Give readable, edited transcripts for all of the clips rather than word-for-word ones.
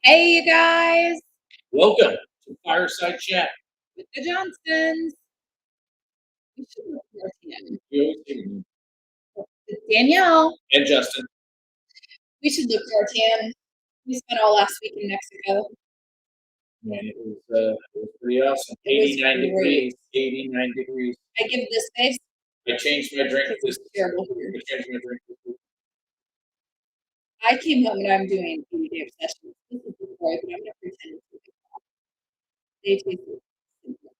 Hey, you guys, Welcome to Fireside Chat. with the Johnsons. We should look for our TN. We always do. It's Danielle. And Justin. We should look for our TN. We spent all last week in Mexico. Man, it was pretty awesome. It was 89 great. degrees. 89 degrees. I give this face. I changed my drink It's terrible here. I changed my drink this week. I came home and I'm doing 80-day obsessions. This is the boy, but I'm going to pretend it's really bad. They taste simple.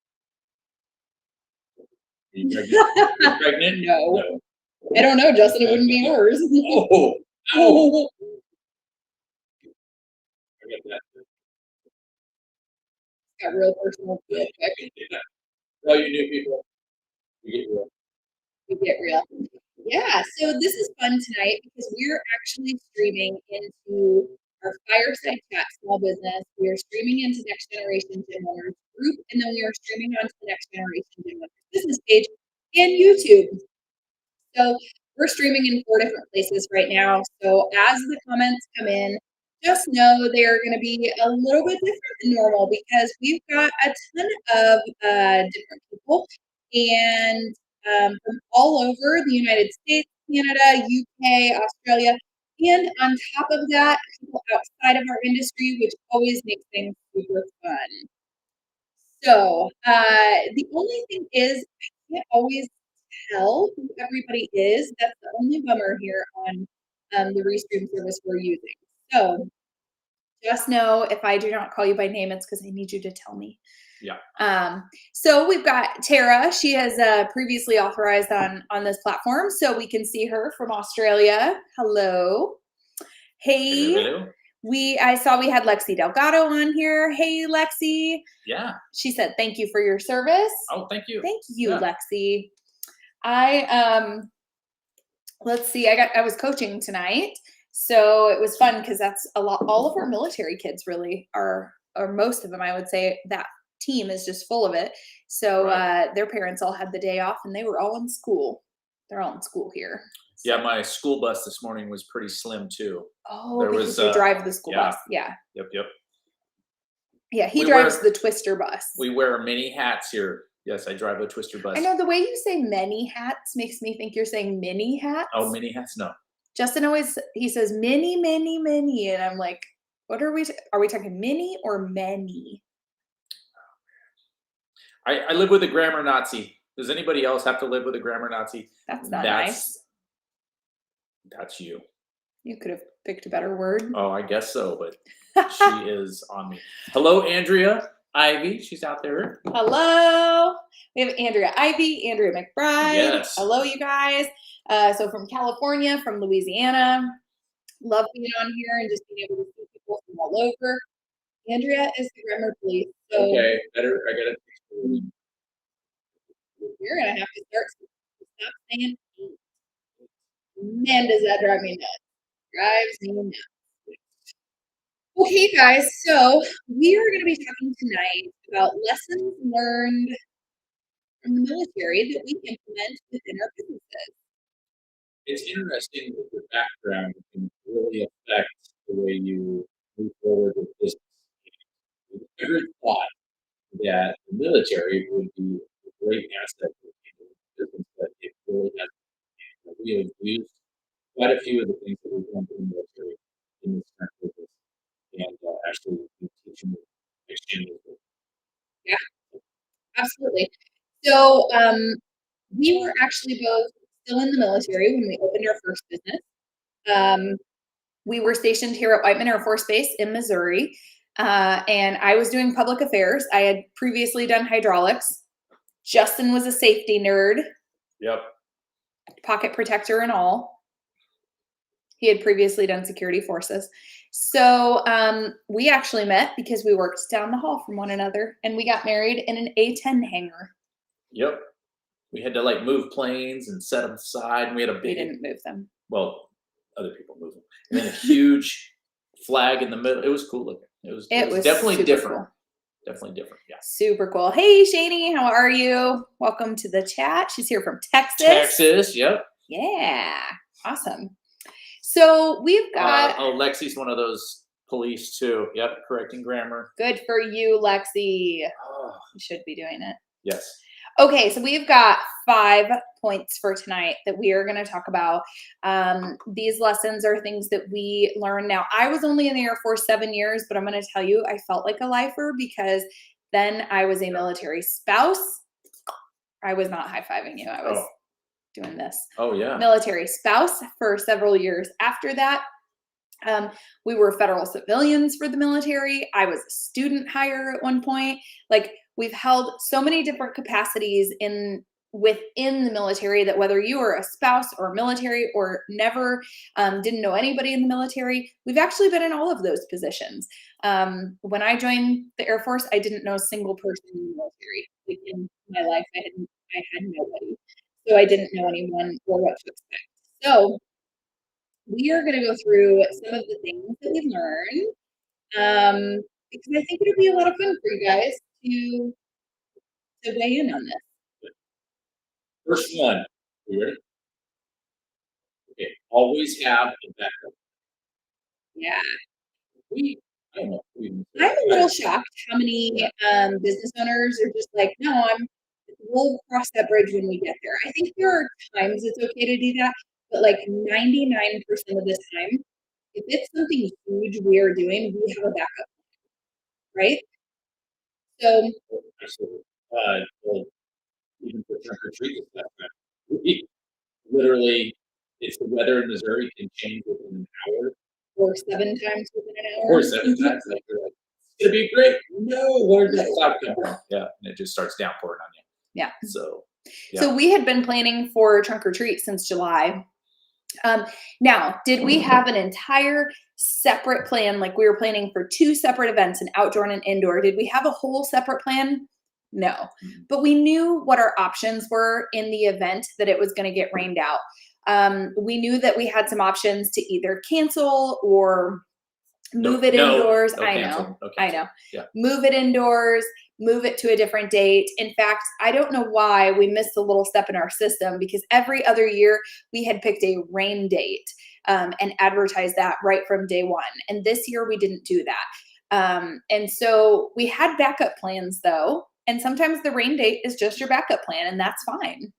Are you pregnant? You're pregnant? No. I don't know, Justin. It wouldn't be yours. Oh, ow. I got that. Got real personal real quick. Yeah. All you new people, we get real. We get real. Yeah, so this is fun tonight because we're actually streaming into our Fireside Chat small business. We are streaming into Next Generation Gym Owners group, and then we are streaming onto the Next Generation Gym Owners business page and YouTube. So we're streaming in 4 different places right now. So as the comments come in, just know they are going to be a little bit different than normal because we've got a ton of different people and from all over the United States, Canada, UK, Australia, and on top of that, people outside of our industry, which always makes things super fun. So the only thing is, I can't always tell who everybody is. That's the only bummer here on the Restream service we're using. So just know if I do not call you by name, it's because I need you to tell me. Yeah. So we've got Tara. She has previously authorized on this platform, so we can see her from Australia. Hello. Hey. Hello. I saw we had Lexi Delgado on here. Hey, Lexi. Yeah. She said thank you for your service. Oh, thank you. Thank you, yeah. Lexi. Let's see. I was coaching tonight, so it was fun because that's a lot. All of our military kids really are, or most of them, I would say. That team is just full of it. So right. Their parents all had the day off, and they were all in school. They're all in school here. So. Yeah, my school bus this morning was pretty slim too. Oh, there because you drive the school bus. Yeah. Yep. Yeah, he drives the Twister bus. We wear many hats here. Yes, I drive a Twister bus. I know the way you say many hats makes me think you're saying mini hats. Oh, mini hats? No. Justin he says many, and I'm like, what are we talking mini or many? I live with a grammar Nazi. Does anybody else have to live with a grammar Nazi? That's not nice. That's you. You could have picked a better word. Oh, I guess so, but she is on me. Hello, Andrea Ivy. She's out there. Hello. We have Andrea Ivy, Andrea McBride. Yes. Hello, you guys. So from California, from Louisiana. Love being on here and just being able to see people from all over. Andrea is the grammar police. So okay, better. I got it. You're going to have to stop saying eight. Man, does that drive me nuts. Drives me nuts. Okay, guys, so we are going to be talking tonight about lessons learned from the military that we implement within our businesses. It's interesting that your background can really affect the way you move forward with business. I never thought that the military would be a great asset for business, but it really has. We have used quite a few of the things that we've done in the military in this current business, and actually teaching exchanges. Yeah, absolutely. So we were actually both still in the military when we opened our first business. We were stationed here at Whiteman Air Force Base in Missouri, and I was doing public affairs. I had previously done hydraulics. Justin was a safety nerd. Yep. Pocket protector and all. He had previously done security forces. So we actually met because we worked down the hall from one another, and we got married in an A-10 hangar. Yep. We had to like move planes and set them aside. And we had a big. We didn't move them. Well, other people moved them. And then a huge flag in the middle. It was cool looking. It was definitely different. Cool. Definitely different. Yeah. Super cool. Hey, Shani, how are you? Welcome to the chat. She's here from Texas. Texas, yep. Yeah. Awesome. So we've got. Lexi's one of those Police too. Yep, correcting grammar. Good for you, Lexi. Oh, You should be doing it. yes. Okay, so we've got 5 points for tonight that we are going to talk about. These lessons are things that we learn. Now, I was only in the Air Force 7 years, but I'm going to tell you, I felt like a lifer because then I was a military spouse. I was not high-fiving you. I was doing this. Oh, yeah. Military spouse for several years after that. We were federal civilians for the military. I was a student hire at one point. Like, we've held so many different capacities within the military that whether you were a spouse or military or never didn't know anybody in the military, we've actually been in all of those positions. When I joined the Air Force, I didn't know a single person in the military. Like, in my life, I had nobody. So I didn't know anyone or what to expect. So we are going to go through some of the things that we've learned because I think it'll be a lot of fun for you guys to weigh in on this. First one. You ready? Okay. Always have a backup. Yeah. I don't know. I'm a little shocked how many business owners are just like, no, we'll cross that bridge when we get there. I think there are times it's okay to do that, but like 99% of the time, if it's something huge we are doing, we have a backup, right? So, Absolutely. Well, even for trunk or treat this time, we literally, it's the weather in Missouri can change within an hour. or 7 times within an hour. Or 7 times. Like, you're like, it's going to be great. No, where did that cloud come from? Yeah, and it just starts downpouring on you. Yeah. So, yeah. So we had been planning for trunk or treat since July. Now, did we have an entire separate plan? Like, we were planning for 2 separate events, an outdoor and an indoor. Did we have a whole separate plan? No. But we knew what our options were in the event that it was going to get rained out. We knew that we had some options to either cancel or move it indoors. I know. Yeah. Move it indoors, move it to a different date. In fact, I don't know why we missed a little step in our system because every other year we had picked a rain date and advertised that right from day one. And this year we didn't do that. And so we had backup plans though. And sometimes the rain date is just your backup plan, and that's fine.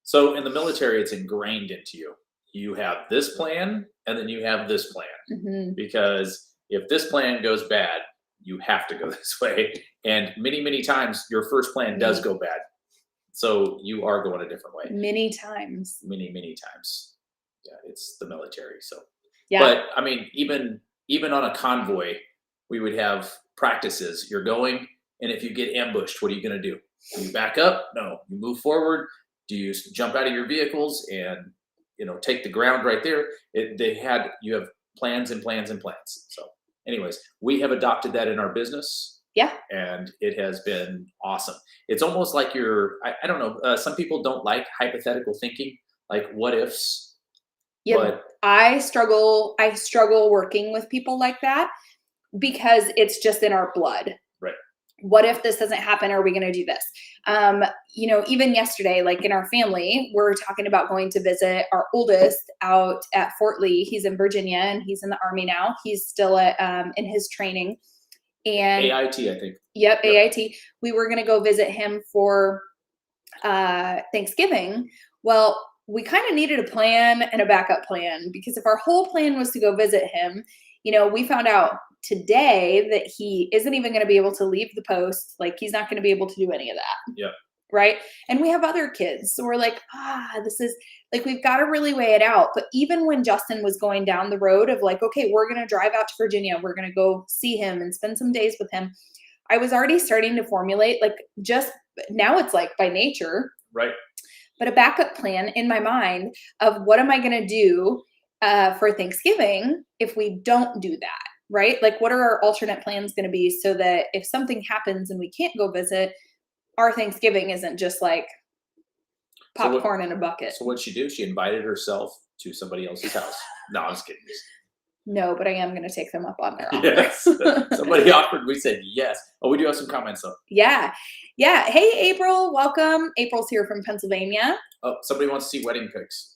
So in the military, it's ingrained into you. You have this plan, and then you have this plan. Mm-hmm. Because if this plan goes bad, you have to go this way. And many, many times, your first plan does go bad. So you are going a different way. Many times. Many, many times. Yeah, it's the military. So, yeah. But I mean, even on a convoy, we would have practices. You're going, and if you get ambushed, what are you going to do? Do you back up? No. You move forward. Do you jump out of your vehicles and take the ground right there? You have plans and plans and plans. So, anyways, we have adopted that in our business. Yeah. And it has been awesome. It's almost like I don't know. Some people don't like hypothetical thinking, like what ifs. Yeah. But I struggle working with people like that because it's just in our blood. Right. What if this doesn't happen? Are we going to do this? Even yesterday, like in our family, we're talking about going to visit our oldest out at Fort Lee. He's in Virginia and he's in the Army now. He's still in his training. And AIT, I think. Yep, AIT. We were going to go visit him for Thanksgiving. Well, we kind of needed a plan and a backup plan because if our whole plan was to go visit him, we found out today that he isn't even going to be able to leave the post. Like, he's not going to be able to do any of that. Yeah. Right. And we have other kids. So we're like, this is like, we've got to really weigh it out. But even when Justin was going down the road of like, okay, we're going to drive out to Virginia, we're going to go see him and spend some days with him, I was already starting to formulate, like, just now it's like by nature. Right. But a backup plan in my mind of what am I going to do for Thanksgiving if we don't do that, right? Like, what are our alternate plans going to be so that if something happens and we can't go visit, our Thanksgiving isn't just like popcorn in a bucket. So what'd she do? She invited herself to somebody else's house. No, I was kidding. No, but I am going to take them up on their offer. Yes. Somebody offered. We said yes. Oh, we do have some comments though. Yeah. Hey, April, welcome. April's here from Pennsylvania. Oh, somebody wants to see wedding pics.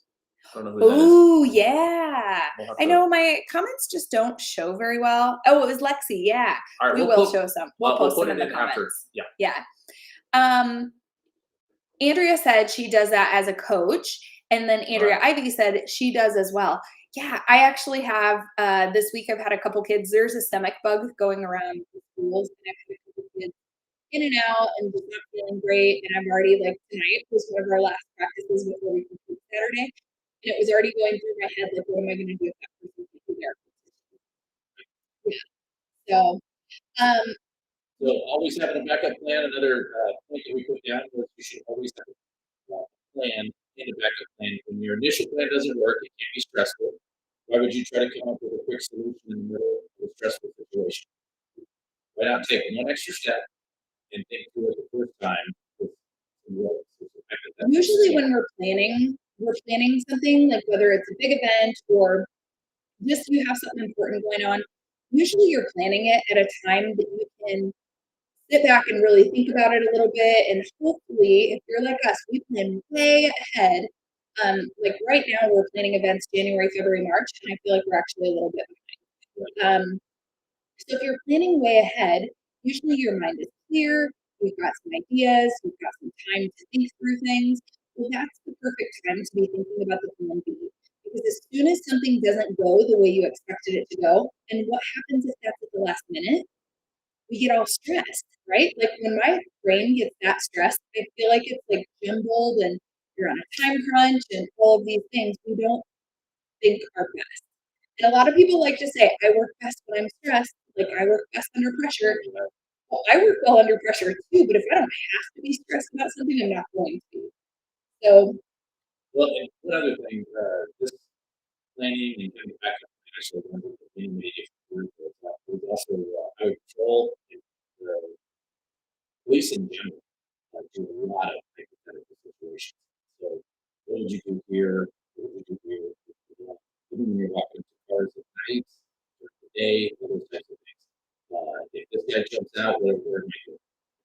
I don't know who that is. Oh, yeah. We'll have I to. know my comments just don't show very well. Oh, it was Lexi. Yeah. All right, We we'll will put, show some. We'll we'll post put them in it the in after. comments. Yeah. Yeah. Andrea said she does that as a coach. And then Andrea Ivy said she does as well. Yeah, I actually have this week I've had a couple kids. There's a stomach bug going around the schools, and I've had a couple kids in and out and just not feeling great. And I'm already like tonight was one of our last practices before we complete Saturday. And it was already going through my head, like, what am I gonna do if that person is there? Yeah. So So always having a backup plan. Another point that we put down was you should always have a plan and a backup plan. When your initial plan doesn't work, it can be stressful. Why would you try to come up with a quick solution in the middle of a stressful situation? Why not take one extra step and think through it the first time with some real usually when we're planning something, like whether it's a big event or just you have something important going on, usually you're planning it at a time that you can sit back and really think about it a little bit. And hopefully, if you're like us, we plan way ahead. Like right now, we're planning events January, February, March, and I feel like we're actually a little bit behind. So if you're planning way ahead, usually your mind is clear, you've got some ideas, you've got some time to think through things. Well, that's the perfect time to be thinking about the plan B. Because as soon as something doesn't go the way you expected it to go, and what happens if that's at the last minute? We get all stressed, right? Like when my brain gets that stressed, I feel like it's like jumbled and you're on a time crunch and all of these things we don't think are best. And a lot of people like to say, I work best when I'm stressed, like I work best under pressure. Well, I work well under pressure too, but if I don't have to be stressed about something, I'm not going to. So, well, and one other thing, this planning and kind of backup plan actually one of the main group was also highway patrol and the police in general do a lot of hypothetical situations. So, what did you do here? What did you do here? Even when you're walking to cars at night, during the day, all those types of things. If this guy jumps out, where am I going?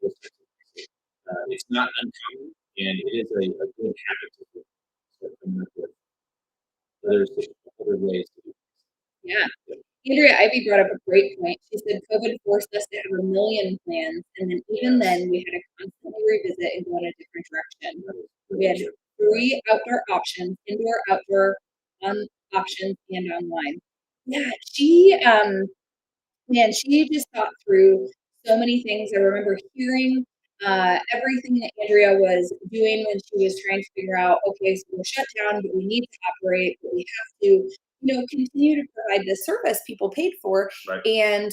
Those types of things. It's not uncommon, and it is a good habit to do. So coming up with other ways to do yeah. Andrea Ivy brought up a great point. She said COVID forced us to have a million plans, and then even then, we had to constantly revisit and go in a different direction. We had 3 outdoor options: indoor, outdoor, options, and online. Yeah, she just thought through so many things. I remember hearing everything that Andrea was doing when she was trying to figure out, okay, so we're shut down, but we need to operate, but we have to, continue to provide the service people paid for. Right. And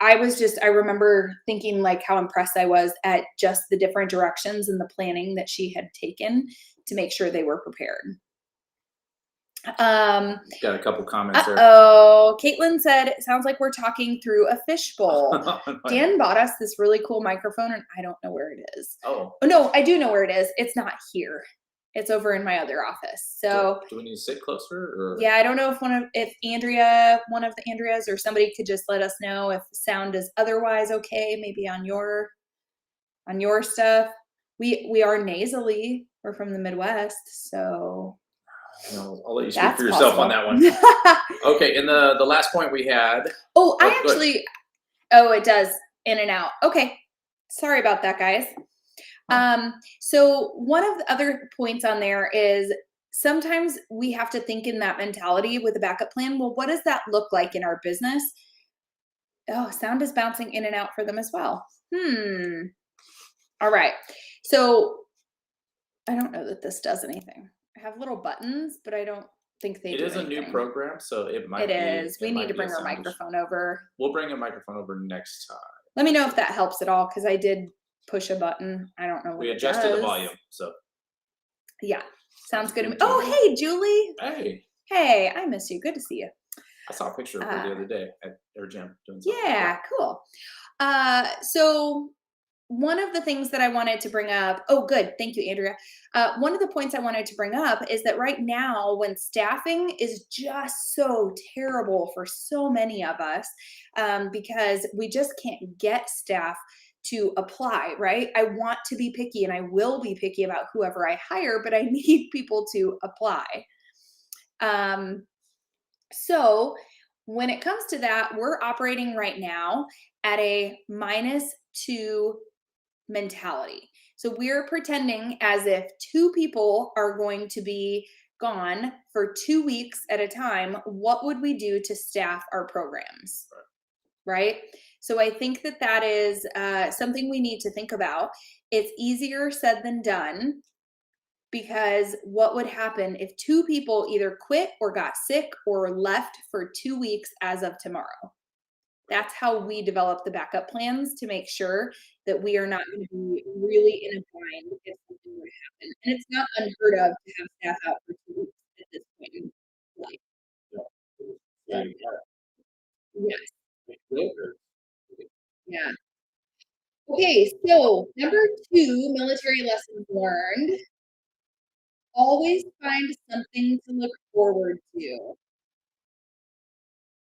I remember thinking like how impressed I was at just the different directions and the planning that she had taken to make sure they were prepared. Got a couple comments there. Oh, Caitlin said, it sounds like we're talking through a fishbowl. Dan bought us this really cool microphone and I don't know where it is. Oh, no, I do know where it is. It's not here. It's over in my other office. So do we need to sit closer? Or? Yeah, I don't know if one of the Andreas or somebody could just let us know if sound is otherwise okay, maybe on your stuff. We are nasally. We're from the Midwest, so I'll let you speak for yourself on that one. Okay, and the last point we had. It does in and out. Okay, sorry about that, guys. So one of the other points on there is sometimes we have to think in that mentality with a backup plan. Well, what does that look like in our business? Oh, sound is bouncing in and out for them as well. All right. So I don't know that this does anything. I have little buttons, but I don't think they do anything. It is a new program, so it might It is. We need to bring our microphone over. We'll bring a microphone over next time. Let me know if that helps at all, because I did push a button. I don't know what we adjusted the volume, so. Yeah. Sounds good to me. Oh, hey, Julie. Hey, I miss you. Good to see you. I saw a picture of her the other day at their gym doing something. Yeah, cool. So one of the things that I wanted to bring up, good. Thank you, Andrea. One of the points I wanted to bring up is that right now, when staffing is just so terrible for so many of us, because we just can't get staff to apply, right? I want to be picky and I will be picky about whoever I hire, but I need people to apply. So when it comes to that, we're operating right now at a -2 mentality. So we're pretending as if two people are going to be gone for 2 weeks at a time. What would we do to staff our programs? Right? So I think that that is something we need to think about. It's easier said than done because what would happen if two people either quit or got sick or left for 2 weeks as of tomorrow? That's how we develop the backup plans to make sure that we are not going to be really in a bind if something were to happen. And it's not unheard of to have staff out for 2 weeks at this point in life. Yeah. Yes. Yeah. Yeah. Okay, so number two military lessons learned, always find something to look forward to.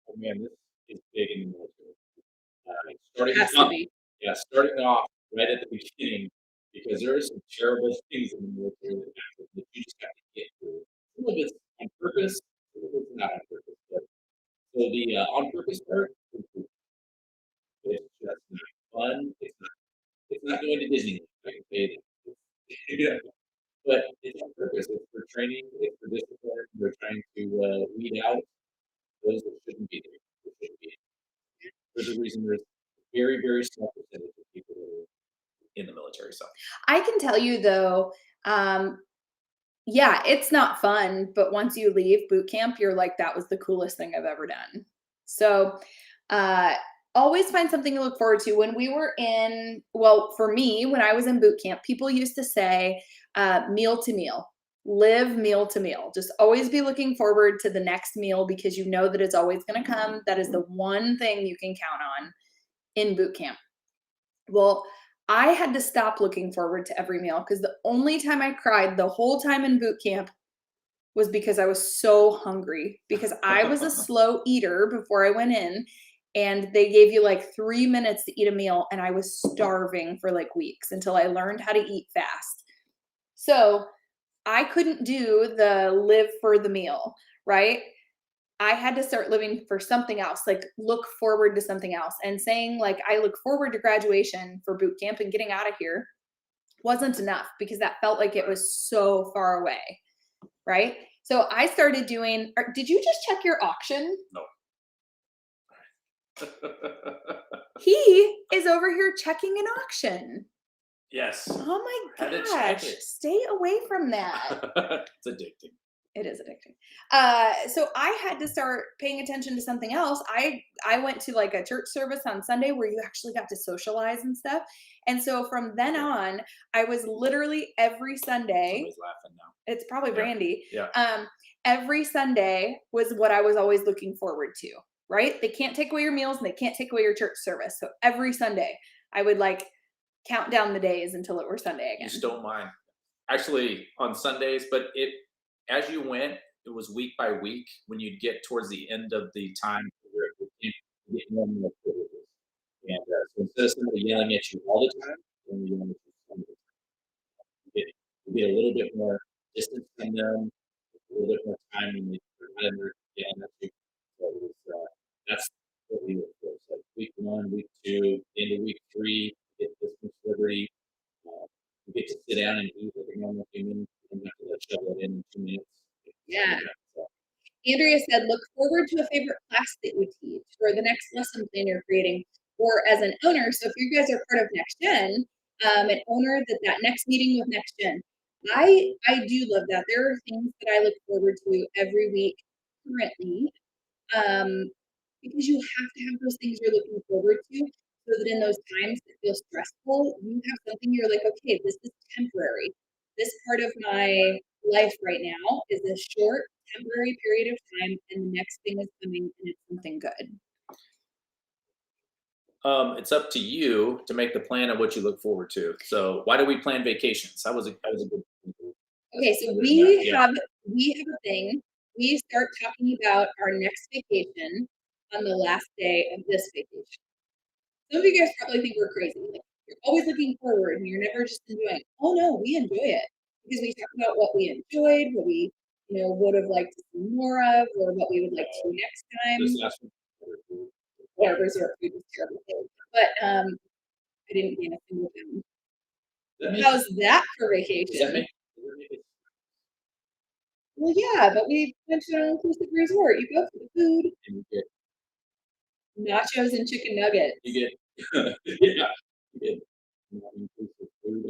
Oh man, this is big in the military. It has to be. Starting off right at the beginning, because there are some terrible things in the military that happen that you just have to get through. Some of it's on purpose, some of it's not on purpose. But so the on purpose part, it's just not fun. It's not going to Disneyland. I can say that. Yeah. But it's on purpose. It's for training. It's for discipline. They're trying to weed out those that shouldn't be there. That shouldn't be. There's a reason there's very, very small percentage of people that are in the military. So I can tell you though, um, yeah, it's not fun, but once you leave boot camp, you're like, that was the coolest thing I've ever done. So, uh, always find something to look forward to. When we were in, well, for me, when I was in boot camp, people used to say, meal to meal, live meal to meal. Just always be looking forward to the next meal because you know that it's always going to come. That is the one thing you can count on in boot camp. Well, I had to stop looking forward to every meal because the only time I cried the whole time in boot camp was because I was so hungry because I was a slow eater before I went in and they gave you like 3 minutes to eat a meal and I was starving for like weeks until I learned how to eat fast. So, I couldn't do the live for the meal, right? I had to start living for something else, like look forward to something else. And saying, like, I look forward to graduation for boot camp and getting out of here wasn't enough because that felt like it was so far away. Right. So I started doing, did you just check your auction? no. He is over here checking an auction. Yes. Oh my Had to check gosh. it. Stay away from that. It's addicting. It is addicting. So I had to start paying attention to something else. I went to like a church service on Sunday where you actually got to socialize and stuff. And so from then on, I was literally every Sunday. Somebody's laughing now. It's probably Yeah. Brandy. Yeah. Every Sunday was what I was always looking forward to. Right? They can't take away your meals and they can't take away your church service. So every Sunday, I would like count down the days until it were Sunday You again. stole mine. Actually, on Sundays, but as you went, it was week by week. When you'd get towards the end of the time, you get more and more privileges. And so instead of somebody yelling at you all the time, when you yelling at you some of the time, you get a little bit more distance from them, a little bit more time when they're not in there yelling at you. So it was, that's what we look for. So week one, week two, into week three, you get this much liberty. Uh, you get to sit down and eat like a normal human. You don't have to shove it in 2 minutes. Yeah. So, Andrea said, look forward to a favorite class that you teach or the next lesson plan you're creating. Or as an owner, so if you guys are part of Next Gen, an owner that next meeting with Next Gen, I do love that. There are things that I look forward to every week currently, because you have to have those things you're looking forward to so that in those times that feel stressful, you have something you're like, okay, this is temporary. This part of my life right now is a short, temporary period of time, and the next thing is coming, and it's something good. it's up to you to make the plan of what you look forward to. So why do we plan vacations? That was a good. Okay, so Yeah. have a thing. We start talking about our next vacation on the last day of this vacation. Some of you guys probably think we're crazy. Like, you're always looking forward and you're never just enjoying. Oh no, we enjoy it because we talk about what we enjoyed, what we, would have liked to see more of, or what we would like to do next This time. last one. Or resort food was terrible. But I didn't gain a single pound. How's that for Does that vacation? make it? Well, yeah, but we went to an all-inclusive resort. You go for the food, And you get nachos and chicken nuggets. you get yeah, you get non-inclusive food.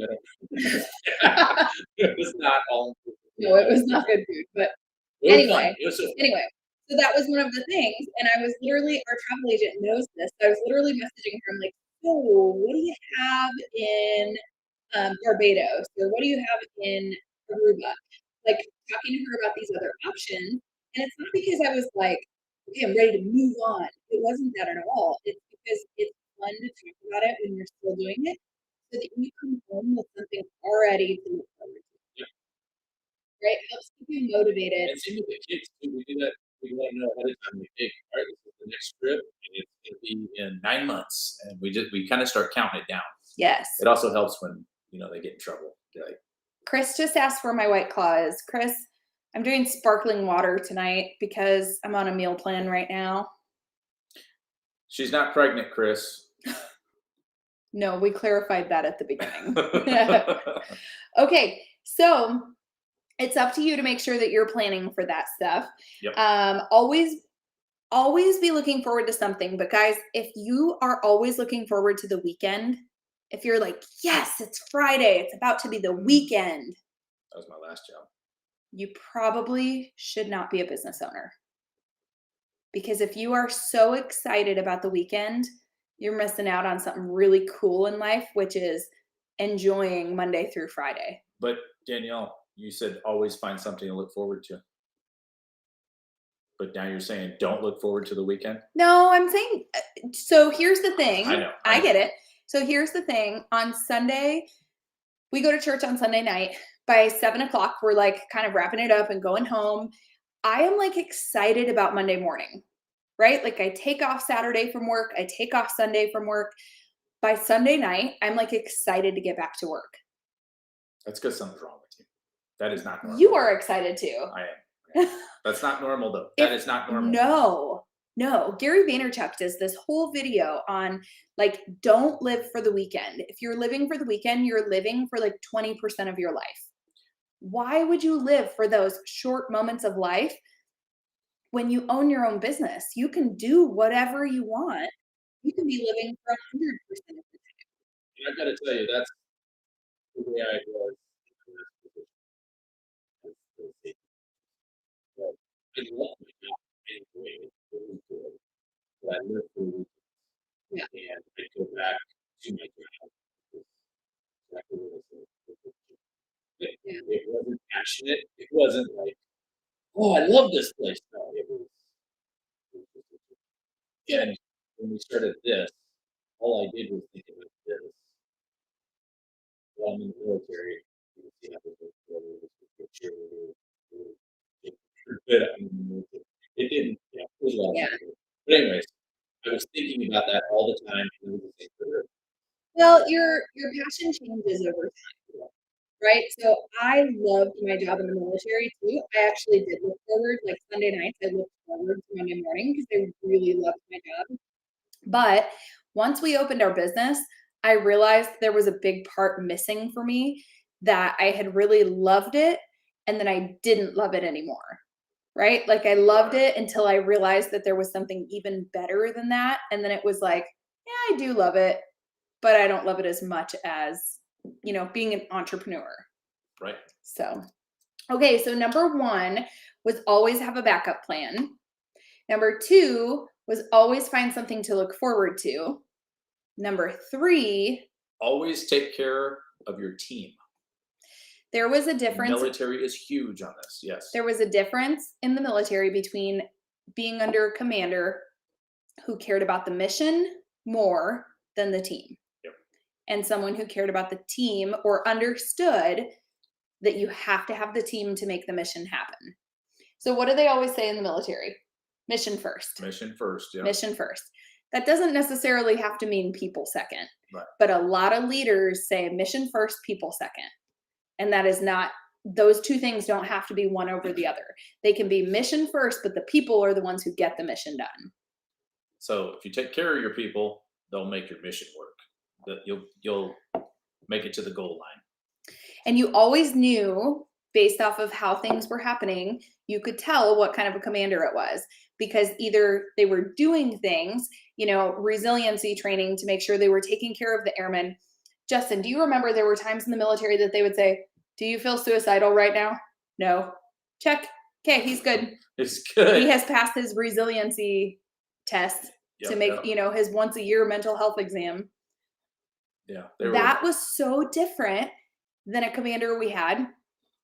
It was not all inclusive. No, it was not good food. But It was anyway, fun. It was so fun. anyway, so that was one of the things, and I was literally, our travel agent knows this. I was literally messaging her. I'm like, so what do you have in Barbados, or what do you have in Aruba? Like talking to her about these other options, and it's not because I was like, okay, I'm ready to move on. It wasn't that at all. It's because it's fun to talk about it when you're still doing it, so that you come home with something already to look forward to. Yeah. Right? It helps keep you motivated. And same with the kids too. We do that. We let them know ahead of time. We think, all right, this is the next trip, and it's going to be in 9 months, and we kind of start counting it down. Yes. It also helps when they get in trouble. They're like, Chris just asked where my White Claw is. Chris, I'm doing sparkling water tonight because I'm on a meal plan right now. she's not pregnant, Chris. No, we clarified that at the beginning. Okay, so it's up to you to make sure that you're planning for that stuff. Yep. Always be looking forward to something. But guys, if you are always looking forward to the weekend, if you're like, yes, it's Friday, it's about to be the weekend, That was my last job. you probably should not be a business owner. Because if you are so excited about the weekend, you're missing out on something really cool in life, which is enjoying Monday through Friday. But Danielle, you said always find something to look forward to. But now you're saying don't look forward to the weekend? No, I'm saying, so here's the thing. I know. I get it. So here's the thing. On Sunday, we go to church on Sunday night. By 7:00, we're like kind of wrapping it up and going home. I am like excited about Monday morning, right? Like I take off Saturday from work. I take off Sunday from work. By Sunday night, I'm like excited to get back to work. That's because something's wrong with you. That is not normal. You are excited too. I am. That's not normal though. That is not No. normal. Gary Vaynerchuk does this whole video on like, don't live for the weekend. If you're living for the weekend, you're living for like 20% of your life. Why would you live for those short moments of life when you own your own business? You can do whatever you want. You can be living for 100% of the time. And I've got to tell you, that's the way I was. But I love my job. I enjoy it. It was good. But I live for the Yeah. and I go back to my job. Exactly what I said. Yeah. It wasn't passionate. It wasn't like, oh, I love this place. No, it was. And when we started this, all I did was think about this. While I'm in the military, you can see how this was a cheerleader. It didn't, it was a lot of fun. But anyways, I was thinking about that all the time. And it was the same for her. Well, your passion changes over time, right? So I loved my job in the military too. I actually did look forward, like Sunday nights, I looked forward to Monday morning because I really loved my job. But once we opened our business, I realized there was a big part missing for me, that I had really loved it and then I didn't love it anymore. Right? Like I loved it until I realized that there was something even better than that. And then it was like, yeah, I do love it, but I don't love it as much as, being an entrepreneur. Right. So, okay. So number 1 was always have a backup plan. Number 2 was always find something to look forward to. Number 3, always take care of your team. There was a difference. The military is huge on this. Yes. There was a difference in the military between being under a commander who cared about the mission more than the team. Yep. And someone who cared about the team or understood that you have to have the team to make the mission happen. So what do they always say in the military? Mission first. Mission first, yeah. Mission first. That doesn't necessarily have to mean people second. Right. But a lot of leaders say mission first, people second. And that is not those two things don't have to be one over the other. They can be mission first, but the people are the ones who get the mission done. So if you take care of your people, they'll make your mission work. You'll make it to the goal line. And you always knew, based off of how things were happening, you could tell what kind of a commander it was, because either they were doing things, resiliency training to make sure they were taking care of the airmen. Justin, do you remember there were times in the military that they would say, "Do you feel suicidal right now?" No. Check. Okay, he's good. It's good. He has passed his resiliency test to make, his once a year mental health exam. Yeah. That was so different than a commander we had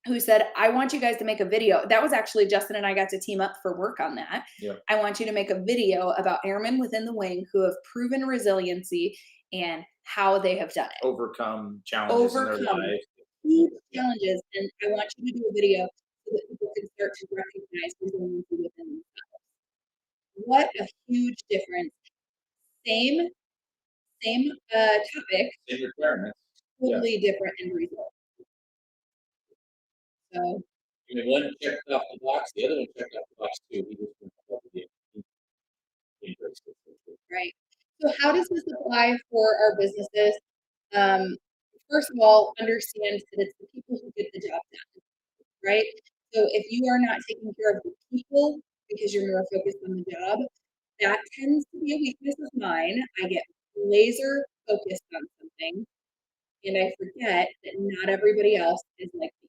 who said, "I want you guys to make a video." That was actually Justin and I got to team up for work on that. Yeah. "I want you to make a video about airmen within the wing who have proven resiliency and how they have done it. Overcome challenges in their life. Huge challenges. And I want you to do a video so that people can start to recognize resiliency within themselves." What a huge difference. Same topic, Same requirements. totally different end result. So one checked off the box, the other one checked off the box too. He just went above the right. So how does this apply for our businesses? First of all, understand that it's the people who get the job done, right? So if you are not taking care of the people because you're more focused on the job, that tends to be a weakness of mine. I get laser focused on something and I forget that not everybody else is like me.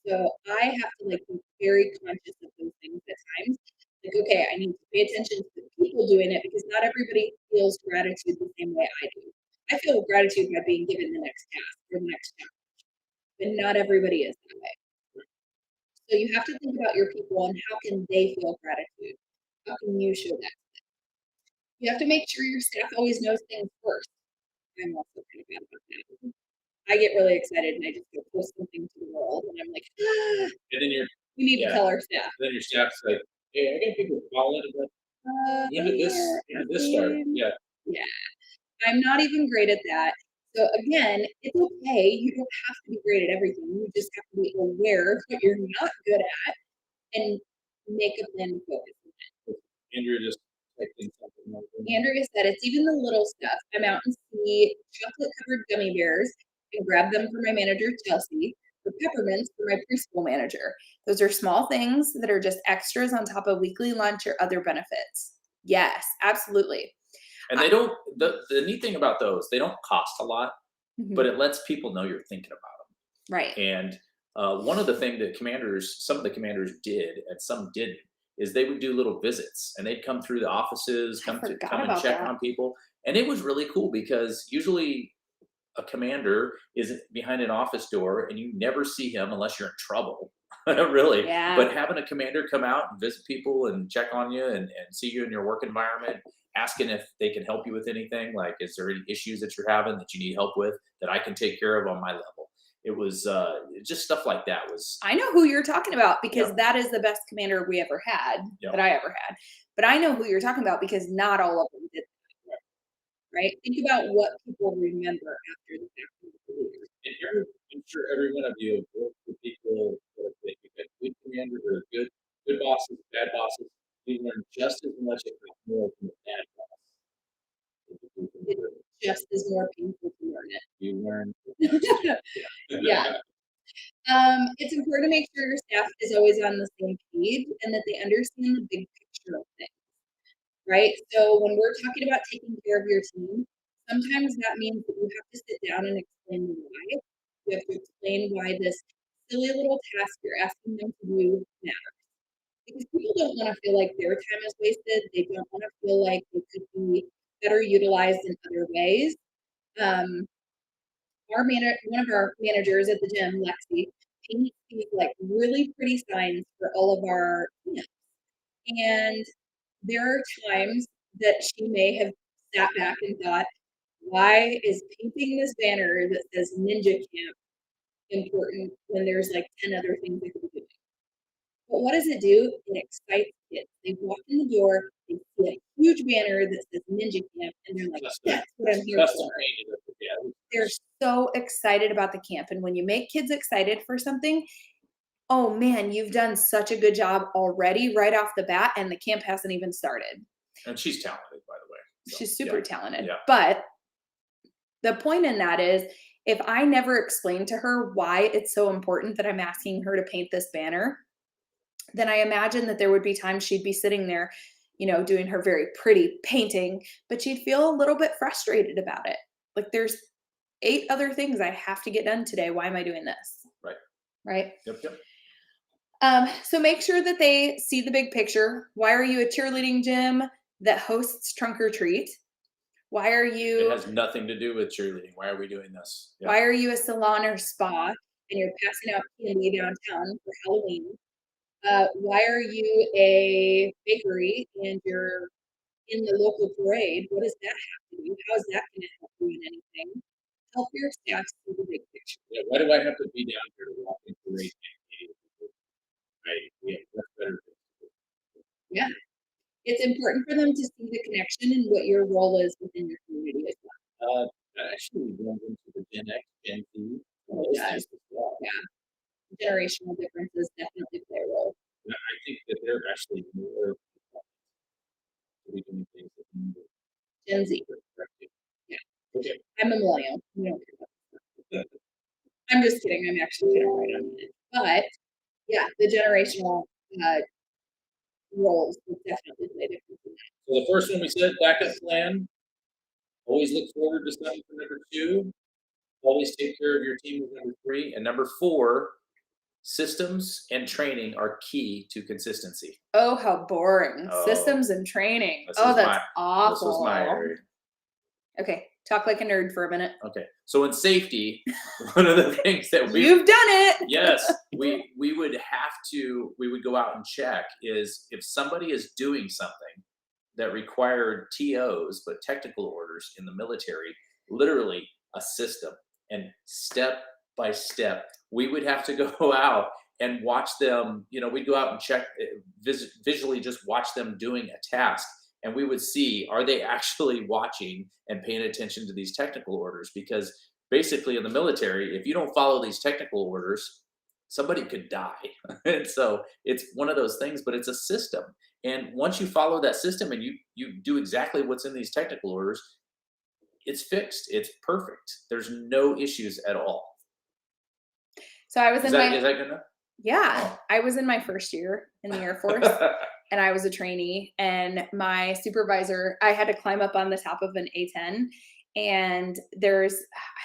So I have to be very conscious of those things at times. Okay, I need to pay attention to the people doing it because not everybody feels gratitude the same way I do. I feel gratitude by being given the next task or the next challenge, but not everybody is that way. So you have to think about your people and how can they feel gratitude? How can you show that? You have to make sure your staff always knows things first. I'm also kind of bad about that. I get really excited and I just go post something to the world and I'm like, and then we need to tell our staff. Then your staff's like, "Hey, I got people calling about when did this start?" Yeah. Yeah. I'm not even great at that. So again, it's okay. You don't have to be great at everything. You just have to be aware of what you're not good at and make a plan to focus on it. Andrea just texting something. Andrea said it's even the little stuff. I'm out and see chocolate covered gummy bears and grab them for my manager, Chelsea, or peppermints for my preschool manager. Those are small things that are just extras on top of weekly lunch or other benefits. Yes, absolutely. And they don't, the neat thing about those, they don't cost a lot, but it lets people know you're thinking about them. Right. And one of the things that some of the commanders did and some didn't, is they would do little visits and they'd come through the offices, come and check on people. And it was really cool because usually a commander is behind an office door and you never see him unless you're in trouble. Really. Yeah. But having a commander come out and visit people and check on you and see you in your work environment, asking if they can help you with anything, like, is there any issues that you're having that you need help with that I can take care of on my level? It was just stuff like that. I know who you're talking about because that is the best commander we ever had, that I ever had. But I know who you're talking about because not all of them did that. Right? Think about what people remember after the fact. And I'm sure every one of you have worked with people that you've had good commanders or good bosses, bad bosses. You learn just as much, if not more, from the bad boss. It's just as more painful to learn it. You learn. Yeah. It's important to make sure your staff is always on the same page and that they understand the big picture of things. Right? So when we're talking about taking care of your team, sometimes that means that you have to sit down and explain why. You have to explain why this silly little task you're asking them to do matters. Because people don't want to feel like their time is wasted. They don't want to feel like it could be better utilized in other ways. One of our managers at the gym, Lexi, paints these really pretty signs for all of our camps. And there are times that she may have sat back and thought, why is painting this banner that says Ninja Camp important when there's 10 other things I could be doing? But what does it do? It excites kids. They walk in the door, they see a huge banner that says Ninja Camp, and they're like, that's what I'm here for. they're so excited about the camp. And when you make kids excited for something, oh man, you've done such a good job already right off the bat, and the camp hasn't even started. And she's talented, by the way. So, She's super talented. Yeah. But the point in that is, if I never explain to her why it's so important that I'm asking her to paint this banner, then I imagine that there would be times she'd be sitting there, doing her very pretty painting, but she'd feel a little bit frustrated about it. Like, there's 8 other things I have to get done today. Why am I doing this? Right. Right. Yep. So make sure that they see the big picture. Why are you a cheerleading gym that hosts trunk or treat? Why are It you has nothing to do with cheerleading. Why are we doing this? Yeah. why are you a salon or spa and you're passing out candy downtown for Halloween? Why are you a bakery and you're in the local parade? What does that have to do? How is that going to help you in anything? Help your staff see the big picture. Yeah. Why do I have to be down here to walk in parade? Right. We have much better things to do. Yeah, it's important for them to see the connection and what your role is within your community as That actually runs into the Gen X, Gen Z, well. those It does. things as well. Yeah, generational differences definitely play a role. And I think that they're actually more to be doing things that need to Gen Z. correcting. Yeah. Okay. I'm a millennial. We don't care about that. I'm just kidding. I'm actually gonna write on it. But yeah, the generational roles will definitely play a difference in that. So the first one we said, backup plan. Always look forward to something for number 2. Always take care of your team with number 3. And number 4, systems and training are key to consistency. Oh, how boring. Oh. Systems and training. This Oh, is that's awful. This was my area. Okay, talk like a nerd for a minute. Okay, so in safety, one of the things that You've done it. yes, we would go out and check is if somebody is doing something that required TOs but technical orders in the military, literally a system, and step by step, we would have to go out and watch them. We'd go out and check visually, just watch them doing a task, and we would see, are they actually watching and paying attention to these technical orders? Because basically in the military, if you don't follow these technical orders, somebody could die. And so it's one of those things, but it's a system. And once you follow that system and you do exactly what's in these technical orders, it's fixed. It's perfect. There's no issues at all. So I was Is that good enough? Yeah, Oh. I was in my first year in the Air Force. And I was a trainee, and my supervisor, I had to climb up on the top of an A-10, and I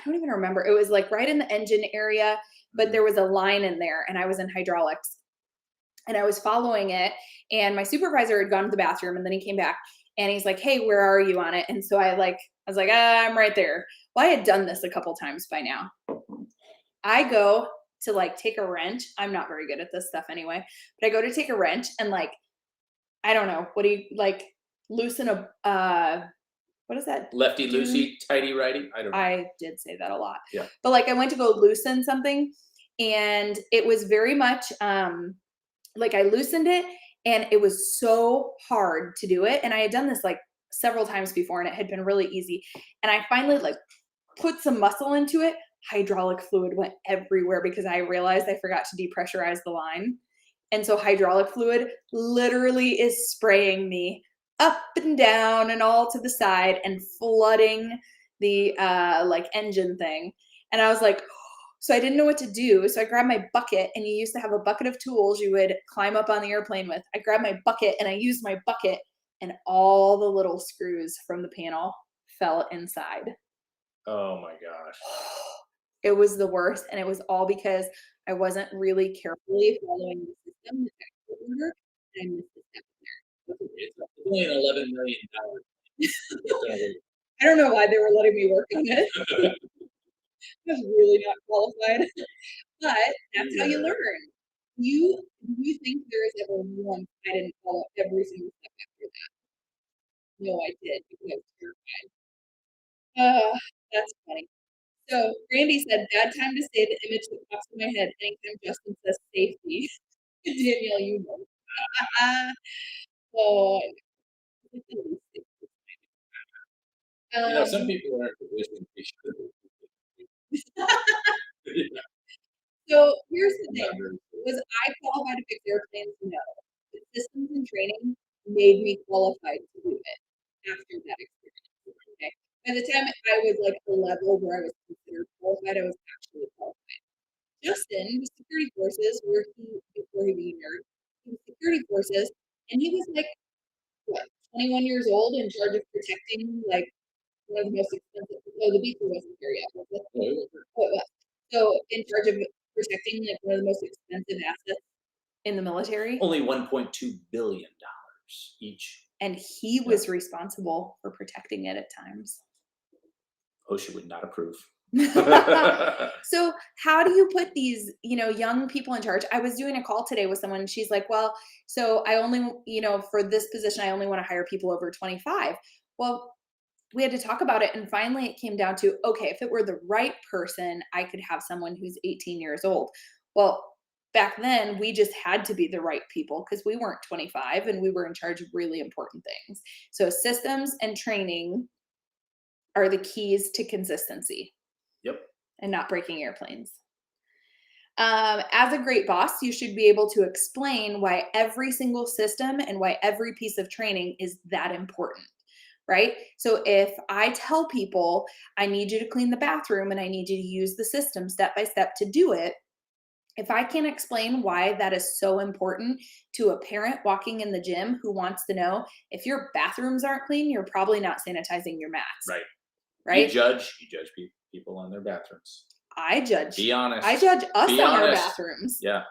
don't even remember, it was like right in the engine area, but there was a line in there, and I was in hydraulics, and I was following it, and my supervisor had gone to the bathroom, and then he came back, and he's like, hey, where are you on it? And so I was like, I'm right there. Well, I had done this a couple times by now. I go to take a wrench. I'm not very good at this stuff anyway, but I go to take a wrench and I don't know. What do you loosen what is that? Lefty loosey, tighty righty. I don't know. I did say that a lot. Yeah. But I went to go loosen something, and it was very much I loosened it, and it was so hard to do it. And I had done this several times before, and it had been really easy. And I finally put some muscle into it. Hydraulic fluid went everywhere because I realized I forgot to depressurize the line. And so hydraulic fluid literally is spraying me up and down and all to the side and flooding the engine thing. And I was like, so I didn't know what to do. So I grabbed my bucket, and you used to have a bucket of tools you would climb up on the airplane with. I grabbed my bucket and I used my bucket, and all the little screws from the panel fell inside. Oh my gosh. It was the worst, and it was all because I wasn't really carefully following the system, the technical order, and I missed a step in It's only an $11 million. there. I don't know why they were letting me work on it. I was really not qualified, but that's how you learn. Do you think there is ever one I didn't follow every single step after that? No, I did because I was terrified. That's funny. So Randy said, bad time to say the image that pops in my head anytime Justin says safety. Danielle, you know. Oh, Some people aren't positioned to be sure. Yeah, So here's the not thing, very cool. was I qualified to fix airplanes? No. But systems and training made me qualified to do it after that experience. Okay. By the time I was like a level where I was considered qualified, I was actually qualified. Justin was security forces where he before he became nerd, he was security forces and he was like what, 21 years old in charge of protecting like one of the most expensive the beaker wasn't here yet, was it? Yeah, it was very Oh, it was. So in charge of protecting like one of the most expensive assets in the military. only $1.2 billion each. And he was responsible for protecting it at times. OSHA would not approve. So how do you put these, young people in charge? I was doing a call today with someone and she's like, well, so I only, for this position, I only want to hire people over 25. Well, we had to talk about it. And finally it came down to, okay, if it were the right person, I could have someone who's 18 years old. Well, back then we just had to be the right people because we weren't 25 and we were in charge of really important things. So systems and training are the keys to consistency. Yep. And not breaking airplanes. As a great boss, you should be able to explain why every single system and why every piece of training is that important, right? So if I tell people, I need you to clean the bathroom and I need you to use the system step by step to do it, if I can't explain why that is so important to a parent walking in the gym who wants to know if your bathrooms aren't clean, you're probably not sanitizing your mats. Right. Right? You judge people on their bathrooms. I judge. Be honest. I judge us Be on our honest. bathrooms. Yeah.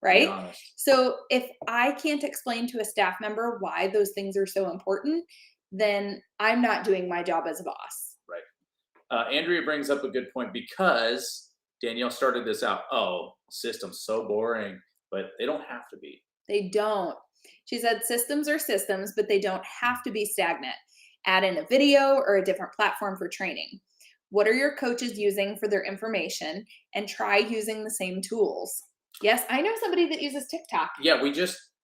Right? Be honest. So if I can't explain to a staff member why those things are so important, then I'm not doing my job as a boss. Right. Andrea brings up a good point because Danielle started this out. Oh, system's so boring, but they don't have to be. They don't. She said systems are systems, but they don't have to be stagnant. Add in a video or a different platform for training. What are your coaches using for their information? And try using the same tools. Yes, I know somebody that uses TikTok. Yeah,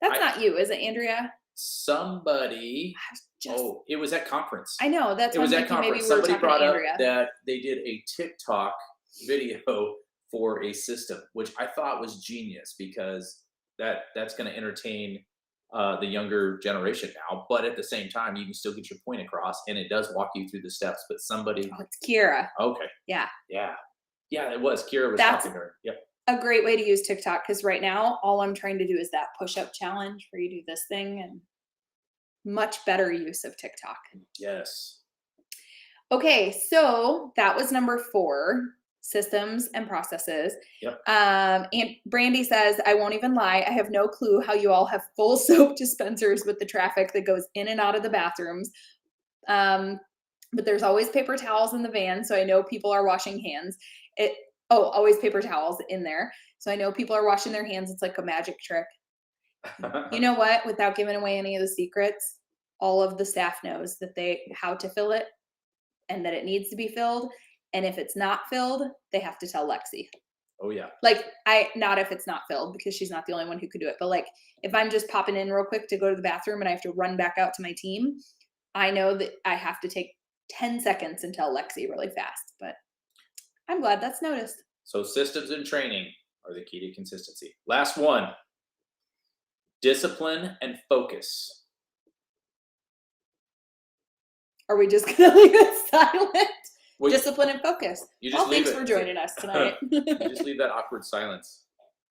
That's not you, is it, Andrea? Somebody. Just, it was at conference. I know. That's It why was I'm at thinking maybe conference. we were Somebody talking brought to up Andrea. that they did a TikTok video for a system, which I thought was genius because that's going to entertain the younger generation now. But at the same time, you can still get your point across, and it does walk you through the steps. But somebody, Oh, it's Kira. okay, Yeah. it was Kira was That's talking to her. Yep. a great way to use TikTok because right now all I'm trying to do is that push-up challenge where you do this thing, and much better use of TikTok. Yes. Okay, so that was number 4, systems and processes. Yep. And Brandy says, I won't even lie, I have no clue how you all have full soap dispensers with the traffic that goes in and out of the bathrooms. But there's always paper towels in the van, so I know people are washing hands. Always paper towels in there. So I know people are washing their hands. It's like a magic trick. You know what? Without giving away any of the secrets, all of the staff knows that how to fill it and that it needs to be filled. And if it's not filled, they have to tell Lexi. Oh yeah. Like not if it's not filled because she's not the only one who could do it. But like if I'm just popping in real quick to go to the bathroom and I have to run back out to my team, I know that I have to take 10 seconds and tell Lexi really fast. But I'm glad that's noticed. So systems and training are the key to consistency. Last one. Discipline and focus. Are we just gonna leave it silent? Well, Discipline and focus. You just leave thanks it. for joining us tonight. You just leave that awkward silence.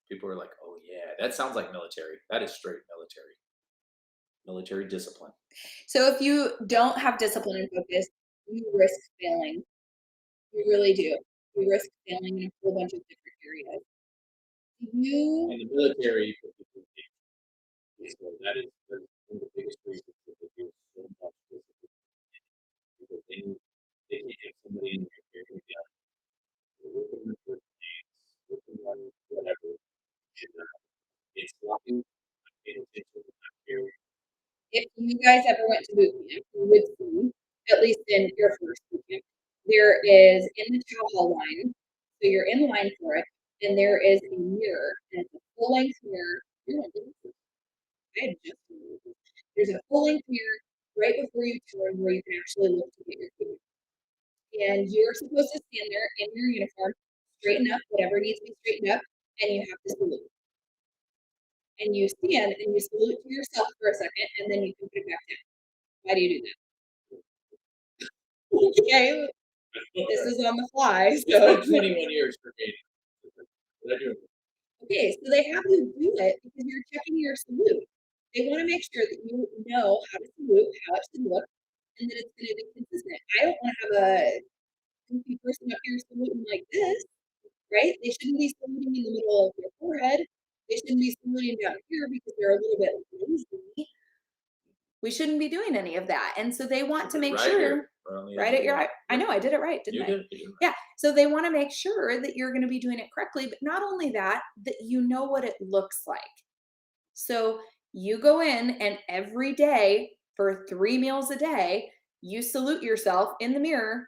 People are like, oh yeah, that sounds like military. That is straight military. Military discipline. So if you don't have discipline and focus, you risk failing. You really do. You risk failing in a whole bunch of different areas. In the military, so that is one of the biggest reasons that they do so much discipline. Because they can get somebody in their area, with them with things, with them on whatever. And, it's blocking, paying attention to that area. If you guys ever went to boot camp, you would see, at least in Air Force boot camp, there is in the chow hall line, so you're in line for it, and there is a mirror, and it's a full-length mirror. I had just There's a full-length mirror right before you turn where you can actually look to get your food. and you're supposed to stand there in your uniform, straighten up whatever needs to be straightened up, and you have to salute. And you stand and you salute to yourself for a second, and then you can put it back down. Why do you do that? Okay, this is on the fly, It's so. been 21 years for me. What I do? Okay, so they have you do it because you're checking your salute. They want to make sure that you know how to salute, how it should look, and that it's going to be consistent. I don't want to have a goofy person up here saluting like this, right? They shouldn't be saluting in the middle of their forehead. They shouldn't be saluting down here because they're a little bit lazy. We shouldn't be doing any of that. And so they want to make sure, right at your eye. I know I did it right, didn't I? Yeah. So they want to make sure that you're going to be doing it correctly, but not only that, that you know what it looks like. So you go in and every day for 3 meals a day, you salute yourself in the mirror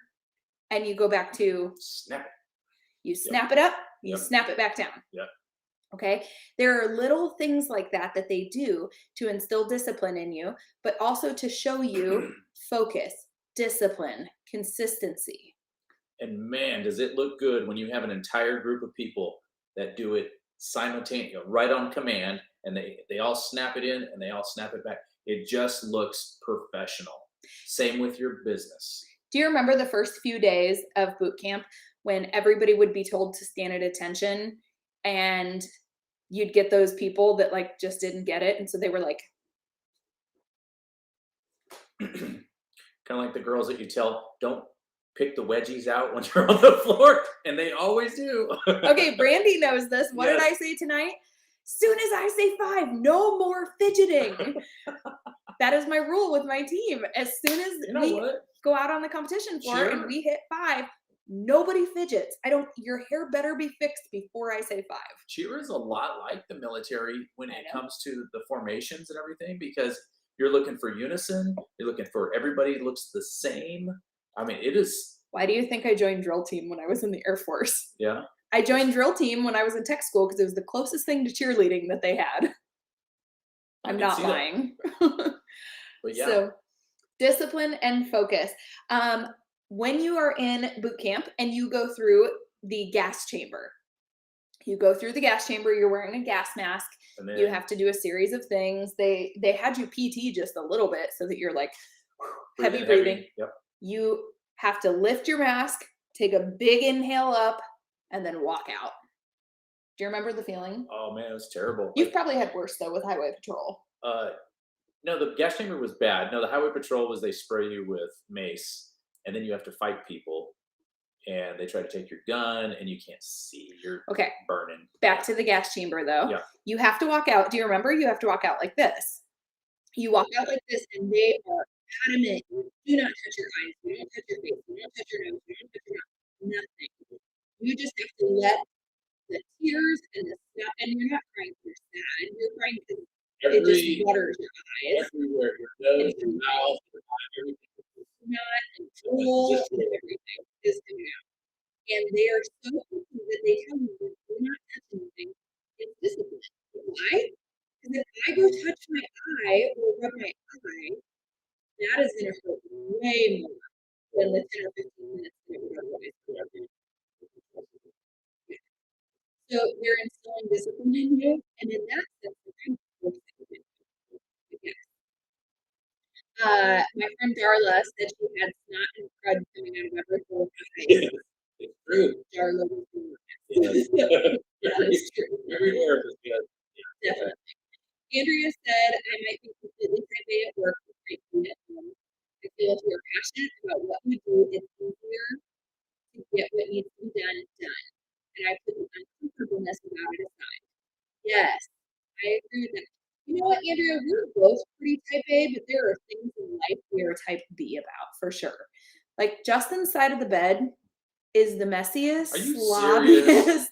and you go back to Snap it. you snap it up, you Yep. snap it back down. Yep. Okay. There are little things like that that they do to instill discipline in you, but also to show you focus, discipline, consistency. And man, does it look good when you have an entire group of people that do it simultaneously, right on command, and they all snap it in and they all snap it back. It just looks professional. Same with your business. Do you remember the first few days of boot camp when everybody would be told to stand at attention and you'd get those people that like just didn't get it, and so they were like Kind of like the girls that you tell don't pick the wedgies out when you're on the floor, and they always do. Okay, Brandy knows this. What did I say tonight? Soon as I say 5, no more fidgeting. That is my rule with my team. As soon as we go out on the competition floor and we hit 5, nobody fidgets. Your hair better be fixed before I say 5. Cheer is a lot like the military when it comes to the formations and everything, because you're looking for unison. You're looking for everybody looks the same. I mean, it is. Why do you think I joined drill team when I was in the Air Force? Yeah. I joined drill team when I was in tech school because it was the closest thing to cheerleading that they had. I'm not lying. But yeah. So discipline and focus. When you are in boot camp and you go through the gas chamber, you're wearing a gas mask. You have to do a series of things. They had you PT just a little bit so that you're like heavy breathing. Yep. You have to lift your mask, take a big inhale up, and then walk out. Do you remember the feeling? Oh man, it was terrible. You've probably had worse though with highway patrol. No, the gas chamber was bad. No, the highway patrol was they spray you with mace, and then you have to fight people, and they try to take your gun, and you can't see. You're burning. Back to the gas chamber though. Yeah. You have to walk out. Do you remember? You have to walk out like this. You walk out like this, and they are adamant. Do not touch your eyes. Do not touch your face. Do not touch your nose. Do not touch your mouth. Nothing. You just have to let the tears and the stuff, and you're not crying because you're sad. You're crying because it just waters your eyes. Everywhere, your nose, your mouth, your eye, everything. Not and drool and everything is coming out. And they are so open that they tell you that do not touch anything. It's discipline. Why? Because if I go touch my eye or rub my eye, that is going to hurt way more than the 10 or 15 minutes that it would otherwise hurt. So they're instilling discipline in you, and in that sense, they're kind of forcing it. My friend Darla said she had snot and crud coming out of her whole eyes. It's true. Darla was That is true. Everywhere is good. Definitely. Andrea said, I might be completely type A at work with great food at home. I feel if you're passionate about what you do, it's easier to get what needs to be done done. And I put the uncomfortableness about it aside. Yes, I agree with that. You know what, Andrea, we're both pretty type A, but there are things in life we are type B about for sure. Like Justin's side of the bed is the messiest, Are you sloppiest,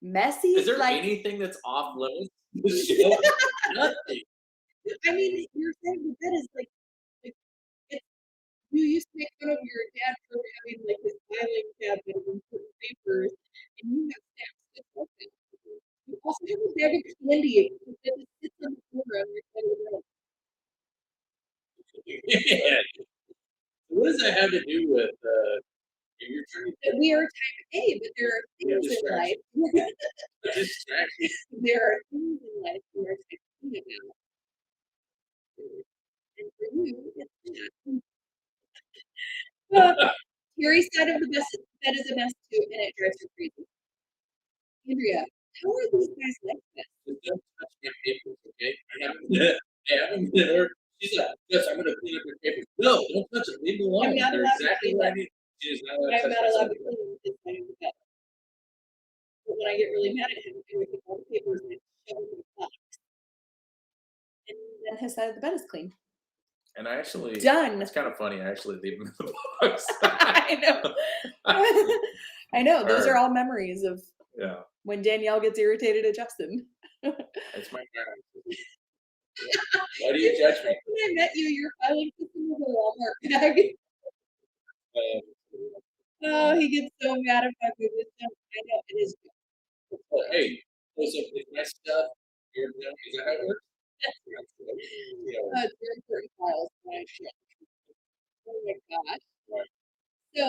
messy. Is there anything that's off limits? Nothing. I mean, your side of the bed is like it's. You used to make fun of your dad for having like his filing cabinet of important papers, and you have stacks of open. You also have a bag of candy that just sits on the floor on your side of the bed. Yeah. What does that have to do with You're trying to that we are type A, but there are things in life. distraction. There are things in life we are type B about. And for you, it's that. Terry's side of the bed is a mess too, and it drives her crazy. Andrea, how are these guys like this? Just don't touch my papers, okay? I haven't been there. She's like, yes, I'm gonna clean up your papers. No, don't touch it. Leave it alone. I'm not They're allowed to exactly clean what I them. need. She is not allowed to I'm touch not my allowed to stuff. clean this side of the bed. But when I get really mad at him, I would take all the papers and I shove them in the box. And then his side of the bed is clean. And I actually Done. It's kind of funny. I actually leave them in the box. I know. I know. Those are all memories of Yeah, when Danielle gets irritated at Justin. that's my parents. Why do you judge me? When I met you, you're filing system with a Walmart bag. Oh, he gets so mad if I move this stuff. I know it is. Hey, so if my stuff, is that how it works? That's it's very important files. Oh my gosh. So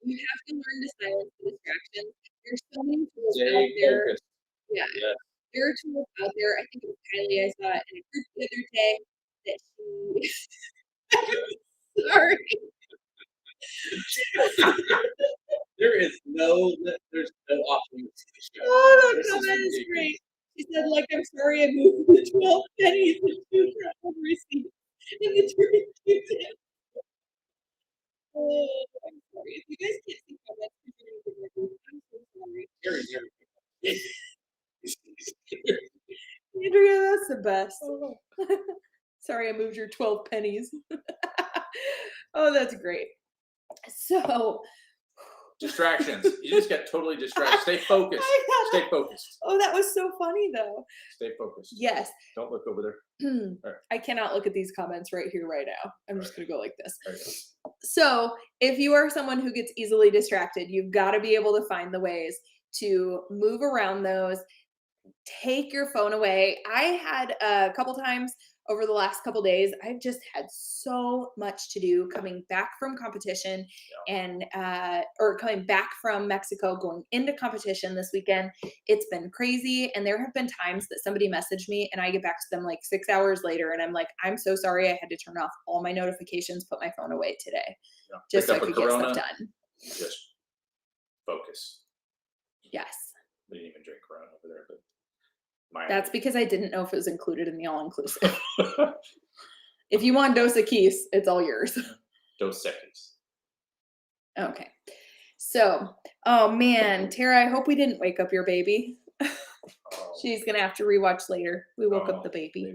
you have to learn to silence the distractions. There's so many tools out there. Focused. Yeah. Yeah. There are tools out there. I think it was Kylie I saw it in a group the other day that she sorry. There's no option. Oh, that comment is great. She said, like, I'm sorry I moved the 12 pennies and 2 travel receipts in the turkey tin. Oh, I'm sorry. If you guys can't see comments, I'm so sorry. Andrea, that's the best. Sorry I moved your 12 pennies. Oh, that's great. So distractions. You just get totally distracted. Stay focused. Stay focused. Oh, that was so funny though. Stay focused. Yes. Don't look over there. Right. I cannot look at these comments right here, right now. I'm just going to go like this. Right. So if you are someone who gets easily distracted, you've got to be able to find the ways to move around those. Take your phone away. I had a couple times over the last couple days, I've just had so much to do coming back from competition and or coming back from Mexico, going into competition this weekend. It's been crazy. And there have been times that somebody messaged me and I get back to them like 6 hours later and I'm like, I'm so sorry. I had to turn off all my notifications, put my phone away today, just so I could get stuff done. Just focus. Yes. We didn't even drink Corona over there, but that's because I didn't know if it was included in the all-inclusive. If you want Dos Equis, it's all yours. Dos Equis. Okay. So, oh man, Tara, I hope we didn't wake up your baby. She's going to have to rewatch later. We woke up the baby.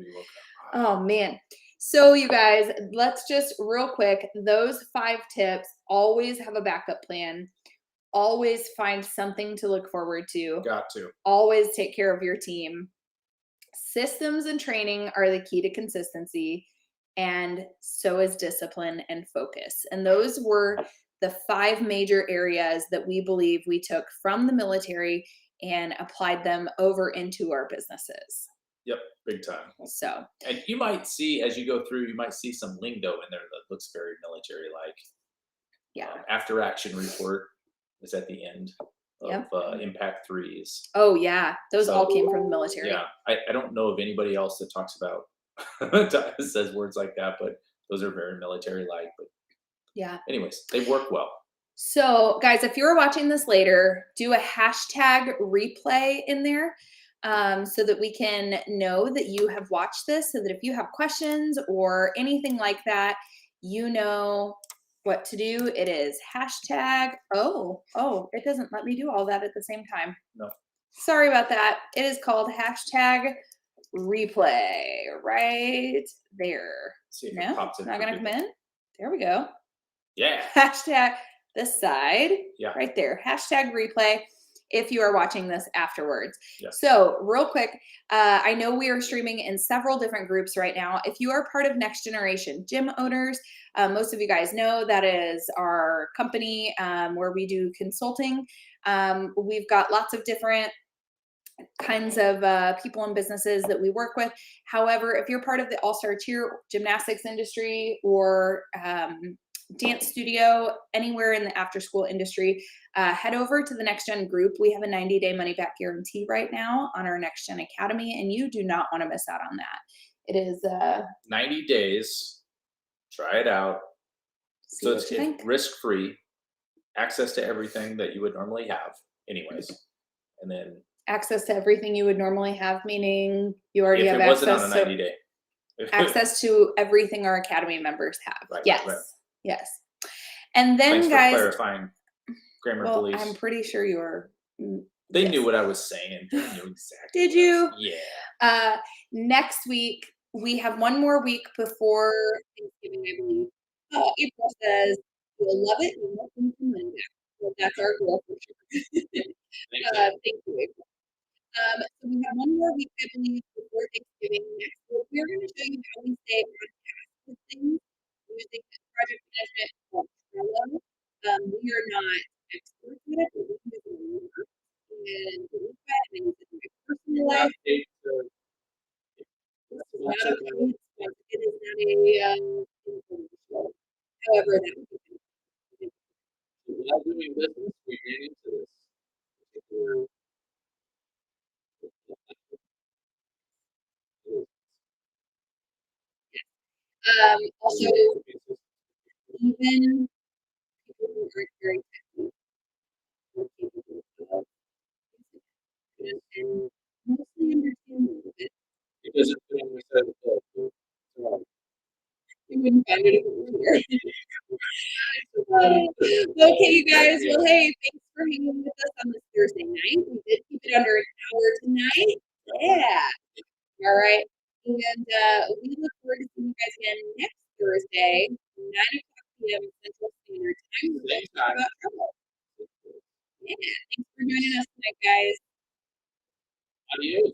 Oh man. So you guys, let's just real quick, those 5 tips, always have a backup plan. Always find something to look forward to. Got to. Always take care of your team. Systems and training are the key to consistency, and so is discipline and focus. And those were the 5 major areas that we believe we took from the military and applied them over into our businesses. Yep, big time. So, and you might see as you go through, you might see some lingo in there that looks very military-like. Yeah. After action report is at the end of Impact 3s. Oh yeah, those all came from the military. Yeah, I don't know of anybody else that talks about says words like that, but those are very military-like. But yeah. Anyways, they work well. So guys, if you're watching this later, do a hashtag replay in there so that we can know that you have watched this, so that if you have questions or anything like that, you know what to do. It is hashtag, it doesn't let me do all that at the same time. No. Sorry about that. It is called hashtag replay right there. See if no, it pops in not going to come in. There we go. Yeah. Hashtag this side. Yeah. Right there. Hashtag replay if you are watching this afterwards. Yeah. So real quick, I know we are streaming in several different groups right now. If you are part of Next Generation Gym Owners, most of you guys know that is our company where we do consulting. We've got lots of different kinds of people and businesses that we work with. However, if you're part of the All-Star Cheer Gymnastics industry or dance studio, anywhere in the after school industry, head over to the Next Gen group. We have a 90-day money back guarantee right now on our Next Gen Academy, and you do not want to miss out on that. It is 90 days. Try it out. see So what it's you think. risk-free, access to everything that you would normally have anyways. And then Access to everything you would normally have, meaning you already if have it wasn't on access a to 90 day. access to everything our Academy members have. Right, Yes. right. Yes. And then, Thanks for guys, clarifying, grammar well, police. I'm pretty sure you are. They Yes. knew what I was saying. They knew exactly. Did you? Yeah. Next week, we have one more week before Thanksgiving, I believe. April says, you'll love it and won't need your money back. So that's our goal for sure. Thank you, April. So we have one more week, I believe, before Thanksgiving. Next week, we're going to show you how we stay on task with things using project management called Trello. We are not experts at it, but we can do it and look at it and use it in my personal life. It's not a code, it is not a however that would be. While doing business, we ran into this particular also, even people who aren't very technical are capable of it and mostly understand a little bit. Because it's been we said so you wouldn't find it if it were here. Okay, you guys. Well, hey, thanks for hanging with us on this Thursday night. We did keep it under an hour tonight. Yeah. All right. And we look forward to seeing you guys again next Thursday, 9 o'clock p.m. Central Standard Time. We're talk about trouble. Yeah. Thanks for joining us tonight, guys. Adios.